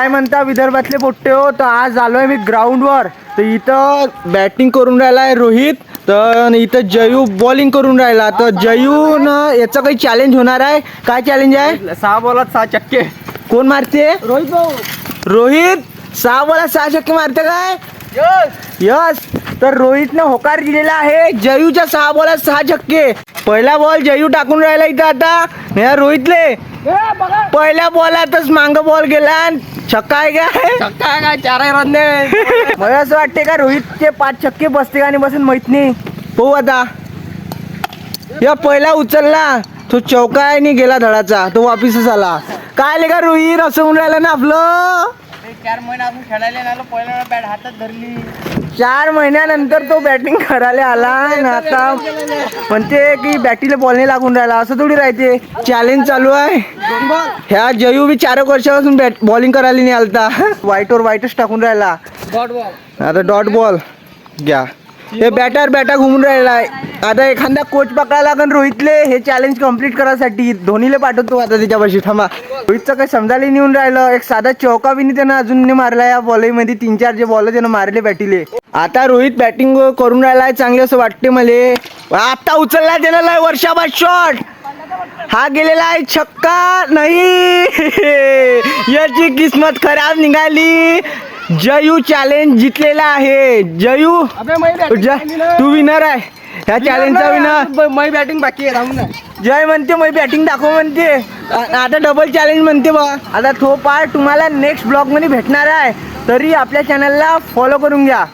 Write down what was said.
काय म्हणता विदर्भातले पोट्टे हो. तर आज आलोय मी ग्राउंडवर. तर इथं बॅटिंग करून राहिलाय रोहित, तर इथं जयू बॉलिंग करून राहिला. तर जयू ना याचं काही चॅलेंज होणार आहे. काय चॅलेंज आहे? 6 बॉलात 6 छक्के. कोण मारते? रोहित भाऊ. रोहित 6 बॉलात 6 छक्के मारते काय? यस. तर रोहितने होकार दिलेला आहे जयूच्या 6 बॉलात 6 छक्के. पहिला बॉल जयू टाकून राहिला इथं. आता या रोहितले पहिल्या बॉलातच मांग बॉल गेला आणि छक्का आहे काय? छक्का काय 4 रन मला असं वाटते का रोहितचे 5 छक्के बसते का नाही बसून माहित नाही. हो आता या पहिला उचलला तो चौकाने गेला धडाचा, तो वापिसच आला. काय आले का रोहित असं होऊन राहिलं ना आपलं. 4 महिने आपण खेळायला आलो, पहिला बॅट हातात धरली. 4 महिन्यानंतर तो बॅटिंग करायला आला आणि आता म्हणते की बॅटीला बॉल नाही लागून राहिला. असं थोडी राहते. चॅलेंज चालू आहे. ह्या जयू बी 4 वर्षापासून बॉलिंग करायला नाही आलता. वाईटवर वाईटच टाकून राहिला. Dot ball. आता डॉट बॉल घ्या. हे बॅटा घुमून राहिलाय. आता एखादा कोच पकडायला लागेल रोहितले हे चॅलेंज कम्प्लीट करायसाठी. धोनीला पाठवतो आता त्याच्यापाशी. थांबा. रोहितचं काही समजायला नेऊन राहिलं. एक साधा चौका बी त्यानं अजून नाही मारला. या बॉलमध्ये 3-4 जे बॉल त्यानं मारले बॅटीले. आता रोहित बॅटिंग करून राहिलाय चांगले असं वाटते मले. आता उचलला त्यानं लय वर्षाबाद शॉट. हा गेलेला आहे छक्का. नाही याची किस्मत खराब निघाली. जयू चॅलेंज जिंकलेला आहे. जयू तू विनर आहे ह्या चॅलेंजचा विनर. मै बॅटिंग बाकी आहे. थांबून जय म्हणते मी बॅटिंग दाखव म्हणते. आता डबल चॅलेंज म्हणते बा. आता तो पार्ट तुम्हाला नेक्स्ट ब्लॉग मध्ये भेटणार आहे. तरी आपल्या चॅनलला फॉलो करून घ्या.